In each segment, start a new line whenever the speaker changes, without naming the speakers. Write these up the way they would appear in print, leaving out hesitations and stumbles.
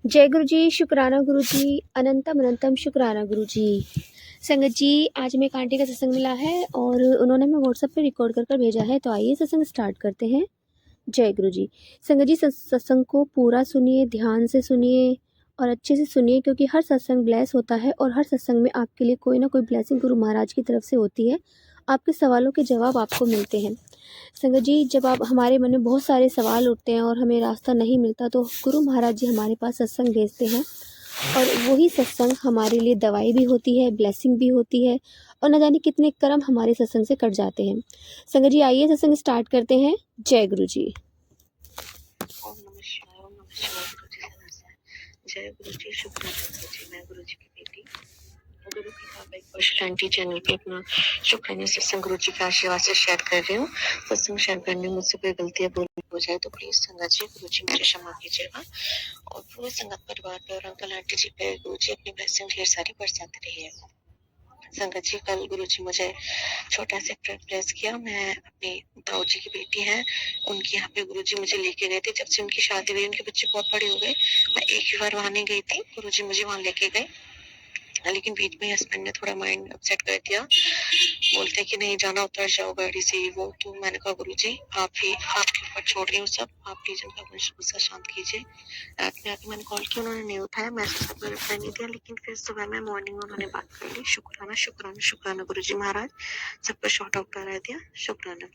जय गुरु जी, शुक्राना गुरु जी, अनंतम अनंतम शुक्राना गुरु जी। संगत जी, आज में एक आंटी का सत्संग मिला है और उन्होंने हमें व्हाट्सएप पे रिकॉर्ड कर भेजा है, तो आइए सत्संग स्टार्ट करते हैं। जय गुरु जी। संगत जी, सत्संग को पूरा सुनिए, ध्यान से सुनिए और अच्छे से सुनिए, क्योंकि हर सत्संग ब्लेस होता है और हर सत्संग में आपके लिए कोई ना कोई ब्लेसिंग गुरु महाराज की तरफ से होती है। आपके सवालों के जवाब आपको मिलते हैं। संगत जी, जब आप हमारे मन में बहुत सारे सवाल उठते हैं और हमें रास्ता नहीं मिलता, तो गुरु महाराज जी हमारे पास सत्संग भेजते हैं और वही सत्संग हमारे लिए दवाई भी होती है, ब्लेसिंग भी होती है और न जाने कितने कर्म हमारे सत्संग से कट जाते हैं। संगत जी, आइए सत्संग स्टार्ट करते हैं। जय गुरु जी।
ओम नमः शिवाय। ओम नमः शिवाय। गुरु जी से नमस्कार। जय गुरु जी। शुक्रिया गुरु जी। मैं गुरु जी की बेटी गुरु कृपा बाई कौशल आंटी चैनल पे अपना शुक्राना सत्संग गुरु जी के आशीर्वाद से शेयर कर रही हूँ। सत्संग शेयर करने में मुझसे कोई गलतियां भूल हो जाए तो प्लीज संगत जी गुरु जी मुझे क्षमा कीजिएगा और पूरे संगत परिवार पे और अंकल आंटी जी पे गुरु जी अपनी ब्लेसिंग ढेर सारी बरसाते रहिएगा। संगत जी, कल गुरु जी मुझे छोटा सा प्रेस किया। मैं अपनी ताऊ जी की बेटी है, उनके यहाँ पे गुरु जी मुझे लेके गए थे। जब से उनकी शादी हुई, उनके बच्चे बहुत बड़े हो गए। मैं एक ही बार वहां नहीं गई थी, गुरु जी मुझे वहां लेके गए, लेकिन बीच में हस्बैंड ने थोड़ा माइंड अपसेट कर दिया। बोलते कि नहीं जाना, उतर जाओ गाड़ी से, वो तो मैंने कहा गुरु जी आप ही आपके ऊपर छोड़ रही हूँ सब, आप प्लीज उनका गुस्सा शांत कीजिए। रात में आके मैंने कॉल किया, उन्होंने नहीं उठाया, मैसेज का कोई रिप्लाई नहीं दिया, लेकिन फिर सुबह में मॉर्निंग में उन्होंने बात कर ली। शुक्राना शुक्राना शुक्राना गुरु जी महाराज, सबका शॉर्ट आउट करा दिया। शुक्राना।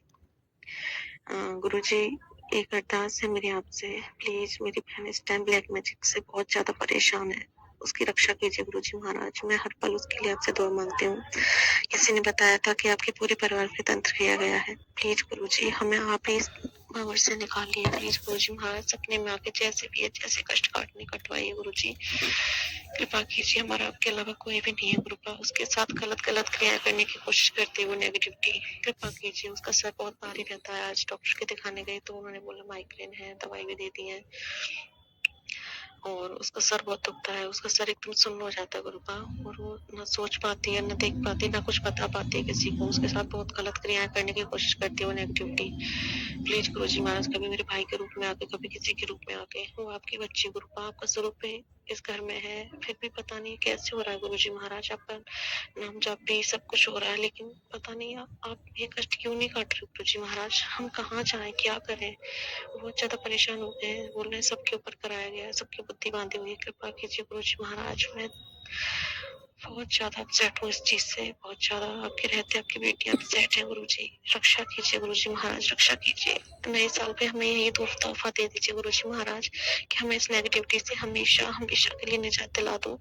गुरु जी, एक अरदास है मेरी आपसे, प्लीज मेरी बहन इस टाइम ब्लैक मैजिक से बहुत ज्यादा परेशान है, उसकी रक्षा कीजिए गुरु जी महाराज। मैं हर पल उसके लिए आपसे दुआ मांगती हूँ। किसी ने बताया था कि आपके पूरे परिवार पे तंत्र किया गया है। प्लीज गुरु जी हमें आप ही इस भंवर से निकालिए। प्लीज गुरु जी महाराज, सपने में आके जैसे भी है, जैसे कष्ट काटने कटवाइए गुरु जी। कृपा कीजिए, हमारा आपके अलावा कोई भी नहीं है गुरुपा। उसके साथ गलत गलत क्रिया करने की कोशिश करते हुए नेगेटिविटी, कृपा कीजिए। उसका सर बहुत भारी रहता है। आज डॉक्टर के दिखाने गए तो उन्होंने बोला माइग्रेन है, दवाई भी दे दी है और उसका सर बहुत दुखता है। उसका सर एकदम सुन्न हो जाता है गुरुपा, और वो ना सोच पाती है, ना देख पाती, ना कुछ बता पाती है किसी को। उसके साथ बहुत गलत क्रियाएं करने की कोशिश करती है वो नेगेटिविटी। प्लीज गुरु जी महाराज, कभी मेरे भाई के रूप में आके, कभी किसी के रूप में आके, वो आपकी बच्ची गुरुपा, आपका स्वरूप है, इस घर में है, फिर भी पता नहीं कैसे हो रहा है गुरु जी महाराज। आपका नाम जप भी सब कुछ हो रहा है, लेकिन पता नहीं आप ये कष्ट क्यों नहीं काट रहे गुरु जी महाराज। हम कहाँ जाएं, क्या करें। बहुत ज्यादा परेशान हो गए हैं, बोल रहे हैं सबके ऊपर कराया गया है, सबकी बुद्धि बांधी हुई है। कृपा कीजिए गुरु जी महाराज, मैं बहुत ज्यादा अपसेट हूँ इस चीज से, बहुत ज्यादा। आपके रहते आपकी बेटियां अपसेट है गुरु जी। रक्षा कीजिए गुरु जी महाराज, रक्षा कीजिए। नए साल पे हमें यही तोहफा दे दीजिए गुरु जी महाराज कि हमें इस नेगेटिविटी से हमेशा हमेशा के लिए निजात दिला दो।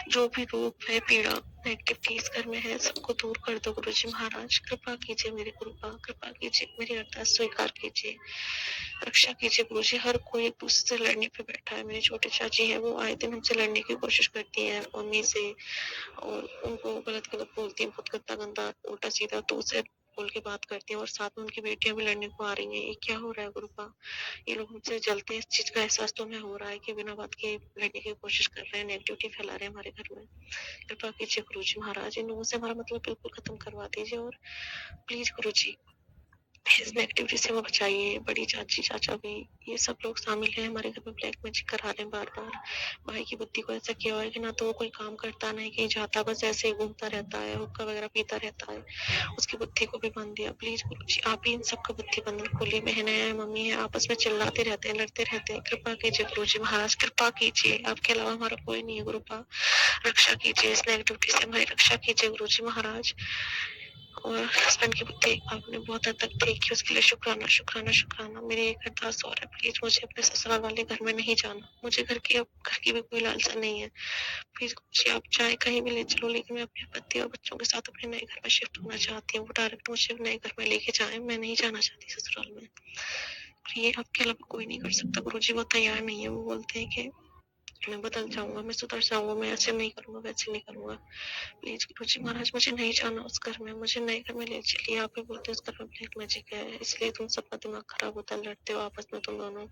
जो भी रोग है, पीड़ा, नेगेटिविटी इस घर में है, सबको दूर कर दो गुरु जी महाराज। कृपा कीजिए मेरी गुरुपा, कृपा कीजिए, मेरी अरदास स्वीकार कीजिए, रक्षा कीजिए गुरु जी। हर कोई एक दूसरे से लड़ने पे बैठा है। मेरी छोटी चाची है, वो आए दिन हमसे लड़ने की कोशिश करती है मम्मी से, और उनको गलत गलत बोलती है, बहुत गंदा गंदा उल्टा सीधा, तो उसे बोल के बात करती है, और साथ में उनकी बेटियां भी लड़ने को आ रही हैं। ये क्या हो रहा है गुरुपा। ये लोग हमसे जलते हैं, इस चीज का एहसास तो हमें हो रहा है कि बिना बात के लड़ने की कोशिश कर रहे हैं, नेगेटिविटी फैला रहे हैं हमारे घर में। कृपा कीजिए गुरु जी महाराज, इन लोगों से हमारा मतलब बिल्कुल खत्म करवा दीजिए, और प्लीज गुरु जी इस नेगेटिविटी से वो बचाइए। बड़ी चाची चाचा भी, ये सब लोग शामिल हैं हमारे घर में, ब्लैक मैजिक करा रहे हैं बार बार। भाई की बुद्धि को ऐसा किया हुआ है कि ना तो वो कोई काम करता, नहीं कहीं जाता, बस ऐसे ही घूमता रहता है, हुक्का वगैरह पीता रहता है। उसकी बुद्धि को भी बांध दिया। प्लीज गुरु जी आप ही इन सबका बुद्धि बंधन खोलिए। बहनें हैं, मम्मी है, आपस में चिल्लाते रहते हैं, लड़ते रहते हैं। कृपा कीजिए गुरु जी महाराज, कृपा कीजिए। आपके अलावा हमारा कोई नहीं है गुरुपा। रक्षा कीजिए, इस नेगेटिविटी से हमारी रक्षा कीजिए गुरु जी महाराज। और हस्बैंड की बुद्धि आपने बहुत हद तक देखी, उसके लिए शुक्राना शुक्राना शुक्राना। मेरी एक अरदास और है, प्लीज मुझे अपने ससुराल वाले घर में नहीं जाना। मुझे घर की भी कोई लालसा नहीं है। प्लीज मुझे आप चाहे कहीं भी ले चलो, लेकिन मैं अपने पति और बच्चों के साथ अपने नए घर में शिफ्ट होना चाहती हूँ। वो डायरेक्ट मुझे नए घर में लेके जाए, मैं नहीं जाना चाहती ससुराल में। ये आपके अलावा कोई नहीं कर सकता गुरु जी। वो तैयार नहीं है, वो बोलते हैं कि मैं बदल जाऊंगा, मैं सुधर जाऊंगा, मैं ऐसे नहीं करूंगा, वैसे नहीं करूंगा। प्लीज गुरु जी महाराज, मुझे नहीं जाना उस घर में, मुझे नए घर में ले चलिए। आप ही बोलते हो उस घर में ब्लैक मैजिक है, इसलिए तुम सबका दिमाग खराब होता है, लड़ते हो आपस में तुम दोनों।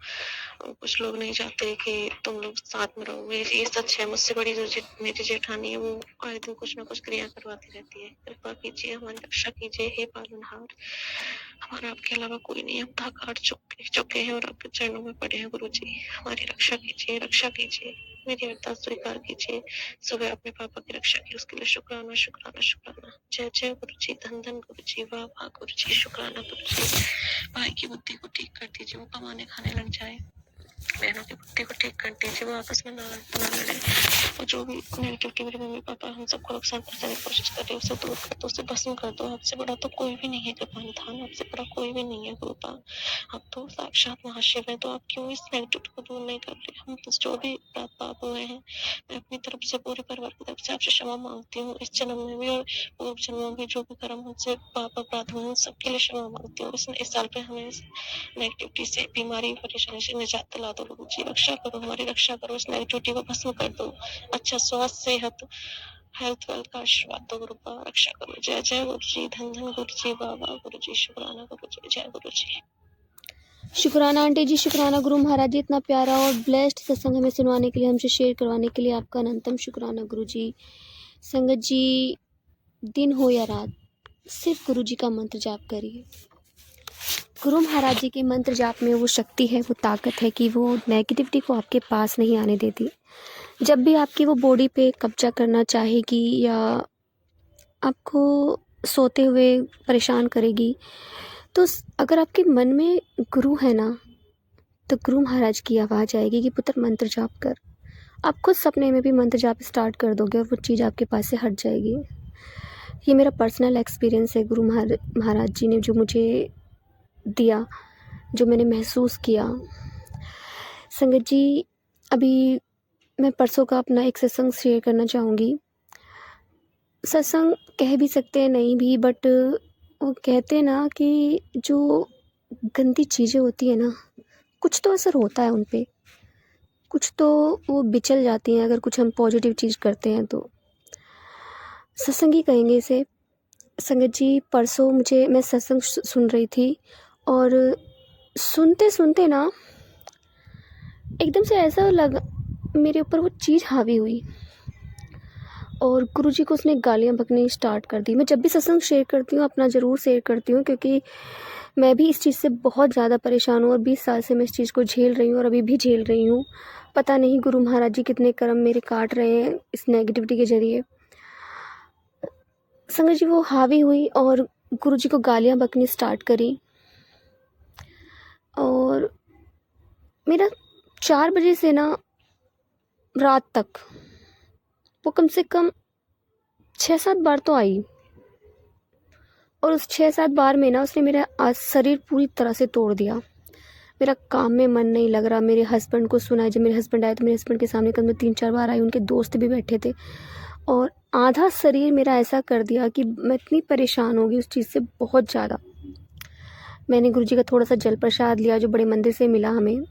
और कुछ लोग नहीं चाहते कि तुम लोग साथ में रहो। ये सच है। मुझसे बड़ी जो मेरी जेठानी है, वो आए दिन कुछ ना कुछ क्रिया करवाती रहती है। कृपा कीजिए, हमारी रक्षा कीजिए हे पालनहार। हमारा आपके अलावा कोई नहीं है, हम थक हार चुके हैं और आपके चरणों में पड़े हैं गुरु जी। हमारी रक्षा कीजिए, रक्षा कीजिए, मेरी अरदास स्वीकार कीजिए। सुबह अपने पापा की रक्षा की, उसके लिए शुक्राना शुक्राना शुक्राना। जय जय गुरु जी, धन धन गुरु जी, वाह वाह गुरु जी, शुक्राना गुरु जी। भाई की बुद्धि को ठीक कर दीजिए, वो कमाने खाने लग जाए। बहनों की बुद्धि को ठीक कर दीजिए, वो आपस में ना लड़े। और जो भी नेगेटिविटी मेरे मम्मी पापा हम सबको नुकसान पहुंचाने की कोशिश कर रहे हैं, उसे दूर कर दो, उसे भस्म कर दो। आपसे बड़ा तो कोई भी नहीं है कृपान धान, आपसे बड़ा कोई भी नहीं है गुरुपा। आप तो साक्षात महाशिव हैं, तो आप क्यों इस नेगेटिविटी को दूर नहीं कर रहे? हम तो जो भी पाप हुए हैं, मैं अपनी तरफ से, पूरे परिवार की तरफ से आपसे क्षमा मांगती हूँ। इस जन्म में भी और पूर्व जन्मों में भी जो भी कर्म मुझसे पाप अपराध हुए हैं, सबके लिए क्षमा मांगती हूँ। इस साल पे हमें नेगेटिविटी से, बीमारी, परेशानी से निजात दिला दो गुरु जी। रक्षा करो, हमारी रक्षा करो, इस नेगेटिविटी को भस्म कर दो। अच्छा स्वास्थ्य, सेहत, हेल्थ वेल्थ का आशीर्वाद दो गुरु का, रक्षा करो। जय जय गुरु जी, धन धन गुरु जी, बाबा गुरु जी, शुक्राना गुरु जी, जय गुरु जी।
शुक्राना आंटी जी, शुक्राना गुरु महाराज जी, इतना प्यारा और ब्लेस्ड सत्संग हमें सुनवाने के लिए, हमसे शेयर करवाने के लिए आपका अनंतम शुक्राना गुरु जी। संगत जी, दिन हो या रात, सिर्फ गुरु जी का मंत्र जाप करिए। गुरु महाराज जी के मंत्र जाप में वो शक्ति है, वो ताकत है कि वो नेगेटिविटी को आपके पास नहीं आने देती। जब भी आपकी वो बॉडी पे कब्जा करना चाहेगी या आपको सोते हुए परेशान करेगी, तो अगर आपके मन में गुरु है ना, तो गुरु महाराज की आवाज़ आएगी कि पुत्र मंत्र जाप कर। आप खुद सपने में भी मंत्र जाप स्टार्ट कर दोगे और वो चीज़ आपके पास से हट जाएगी। ये मेरा पर्सनल एक्सपीरियंस है, गुरु महाराज जी ने जो मुझे दिया, जो मैंने महसूस किया। संगत जी, अभी मैं परसों का अपना एक सत्संग शेयर करना चाहूँगी। सत्संग कह भी सकते हैं, नहीं भी, बट वो कहते हैं ना कि जो गंदी चीज़ें होती है ना, कुछ तो असर होता है उन पे, कुछ तो वो बिचल जाती हैं अगर कुछ हम पॉजिटिव चीज़ करते हैं तो। सत्संग ही कहेंगे इसे। संगत जी, परसों मैं सत्संग सुन रही थी और सुनते सुनते ना एकदम से ऐसा लगा मेरे ऊपर वो चीज़ हावी हुई और गुरुजी को उसने गालियाँ बकनी स्टार्ट कर दी। मैं जब भी सत्संग शेयर करती हूँ अपना ज़रूर शेयर करती हूँ, क्योंकि मैं भी इस चीज़ से बहुत ज़्यादा परेशान हूँ और 20 साल से मैं इस चीज़ को झेल रही हूँ और अभी भी झेल रही हूँ। पता नहीं गुरु महाराज जी कितने कर्म मेरे काट रहे हैं इस नेगेटिविटी के ज़रिए। संगत जी, वो हावी हुई और गुरुजी को गालियाँ बकनी स्टार्ट करी और मेरा 4 बजे से ना रात तक वो कम से कम 6-7 बार तो आई और उस 6-7 बार में ना उसने मेरा शरीर पूरी तरह से तोड़ दिया। मेरा काम में मन नहीं लग रहा। मेरे हस्बैंड को सुना, जब मेरे हस्बैंड आए तो मेरे हस्बैंड के सामने कल मैं 3-4 बार आई, उनके दोस्त भी बैठे थे और आधा शरीर मेरा ऐसा कर दिया कि मैं इतनी परेशान हो गई उस चीज़ से, बहुत ज़्यादा। मैंने गुरुजी का थोड़ा सा जल प्रसाद लिया जो बड़े मंदिर से मिला हमें,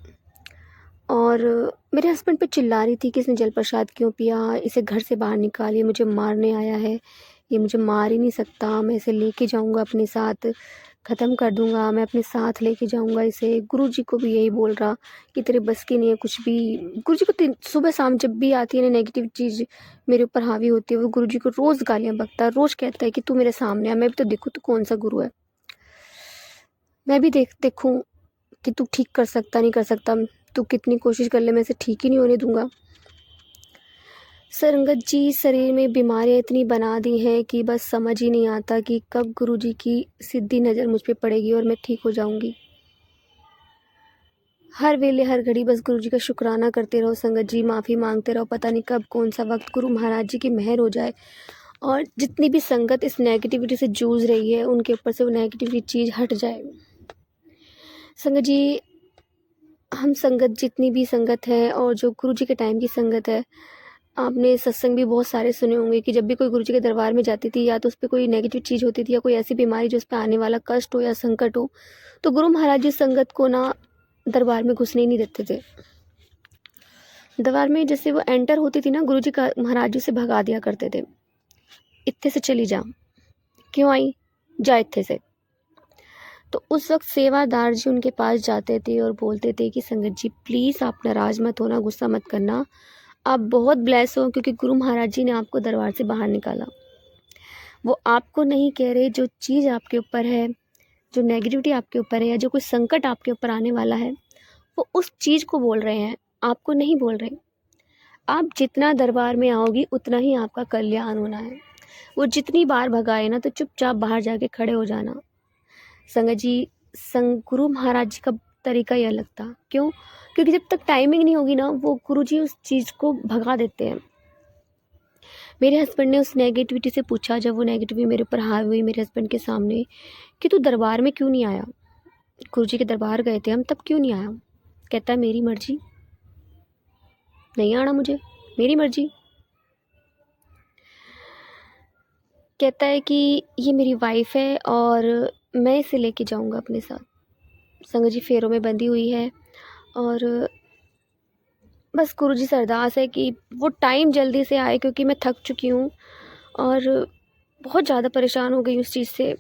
और मेरे हस्बैंड पे चिल्ला रही थी कि इसने जल प्रसाद क्यों पिया, इसे घर से बाहर निकालिए, मुझे मारने आया है, ये मुझे मार ही नहीं सकता, मैं इसे लेके जाऊंगा अपने साथ, ख़त्म कर दूंगा, मैं अपने साथ लेके जाऊंगा इसे। गुरुजी को भी यही बोल रहा कि तेरे बस की नहीं है कुछ भी। गुरुजी को सुबह शाम जब भी आती है ना नेगेटिव चीज़ मेरे ऊपर हावी होती है, वो गुरुजी को रोज़ गालियाँ बकता है, रोज़ कहता है कि तू मेरे सामने आ, मैं भी तो देखूँ तू कौन सा गुरु है, मैं भी देखूँ कि तू ठीक कर सकता नहीं कर सकता, तू कितनी कोशिश कर ले, मैं इसे ठीक ही नहीं होने दूंगा। संगत जी, शरीर में बीमारियां इतनी बना दी हैं कि बस समझ ही नहीं आता कि कब गुरुजी की सीधी नज़र मुझ पे पड़ेगी और मैं ठीक हो जाऊंगी। हर वेले हर घड़ी बस गुरुजी का शुक्राना करते रहो संगत जी, माफ़ी मांगते रहो, पता नहीं कब कौन सा वक्त गुरु महाराज जी की मेहर हो जाए और जितनी भी संगत इस नेगेटिविटी से जूझ रही है उनके ऊपर से वो नेगेटिविटी चीज़ हट जाए। संगत जी, हम संगत जितनी भी संगत है और जो गुरुजी के टाइम की संगत है, आपने सत्संग भी बहुत सारे सुने होंगे कि जब भी कोई गुरुजी के दरबार में जाती थी या तो उस पर कोई नेगेटिव चीज़ होती थी या कोई ऐसी बीमारी जो उस पर आने वाला कष्ट हो या संकट हो, तो गुरु महाराज जी संगत को ना दरबार में घुसने ही नहीं देते थे। दरबार में जैसे वो एंटर होती थी ना, गुरुजी का महाराज जी से भगा दिया करते थे, इत्थे से चली जा, क्यों आई, जा इत्थे से। तो उस वक्त सेवादार जी उनके पास जाते थे और बोलते थे कि संगत जी प्लीज़ आप नाराज़ मत होना, गुस्सा मत करना, आप बहुत ब्लेस हो क्योंकि गुरु महाराज जी ने आपको दरबार से बाहर निकाला। वो आपको नहीं कह रहे, जो चीज़ आपके ऊपर है, जो नेगेटिविटी आपके ऊपर है या जो कोई संकट आपके ऊपर आने वाला है, वो उस चीज़ को बोल रहे हैं, आपको नहीं बोल रहे। आप जितना दरबार में आओगी उतना ही आपका कल्याण होना है। वो जितनी बार भगाए ना तो चुपचाप बाहर जाके खड़े हो जाना। संगत जी, गुरु महाराज जी का तरीका ही अलग था। क्यों? क्योंकि जब तक टाइमिंग नहीं होगी ना, वो गुरु जी उस चीज़ को भगा देते हैं। मेरे हस्बैंड ने उस नेगेटिविटी से पूछा, जब वो नेगेटिविटी मेरे ऊपर हावी हुई मेरे हस्बैंड के सामने, कि तू दरबार में क्यों नहीं आया? गुरु जी के दरबार गए थे हम, तब क्यों नहीं आया? कहता है मेरी मर्जी, नहीं आना मुझे, मेरी मर्जी। कहता है कि ये मेरी वाइफ है और मैं इसे लेके जाऊंगा अपने साथ। संगत जी, फेरों में बंधी हुई है और बस गुरुजी से अरदास है कि वो टाइम जल्दी से आए, क्योंकि मैं थक चुकी हूँ और बहुत ज़्यादा परेशान हो गई उस चीज़ से।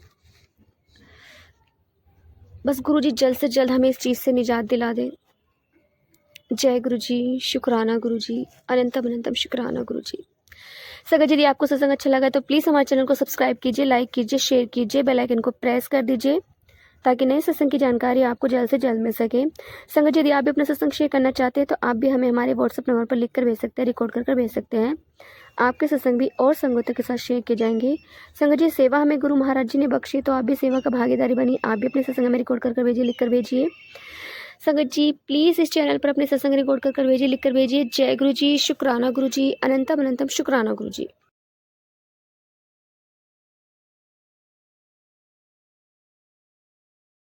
बस गुरुजी जल्द से जल्द हमें इस चीज़ से निजात दिला दें। जय गुरुजी, शुक्राना गुरुजी, अनंतम अनंतम शुक्राना गुरुजी। संगत यदि आपको सत्संग अच्छा लगा तो प्लीज़ हमारे चैनल को सब्सक्राइब कीजिए, लाइक कीजिए, शेयर कीजिए, बेल आइकन को प्रेस कर दीजिए ताकि नए सत्संग की जानकारी आपको जल्द से जल्द मिल सके। संगत यदि आप भी अपना सत्संग शेयर करना चाहते हैं तो आप भी हमें हमारे व्हाट्सएप नंबर पर लिख कर भेज सकते हैं, रिकॉर्ड कर भेज सकते हैं। आपके सत्संग भी और संगतों के साथ शेयर किए जाएंगे। संगत जी, सेवा हमें गुरु महाराज जी ने बख्शी, तो आप भी सेवा का भागीदारी बनी, आप भी अपने सत्संग में रिकॉर्ड कर भेजिए, लिख कर भेजिए। संगत जी, प्लीज़ इस चैनल पर अपने सत्संग रिकॉर्ड कर भेजिए, लिख कर भेजिए। जय गुरु जी, शुक्राना गुरु जी, अनंतम अनंतम शुक्राना गुरु जी।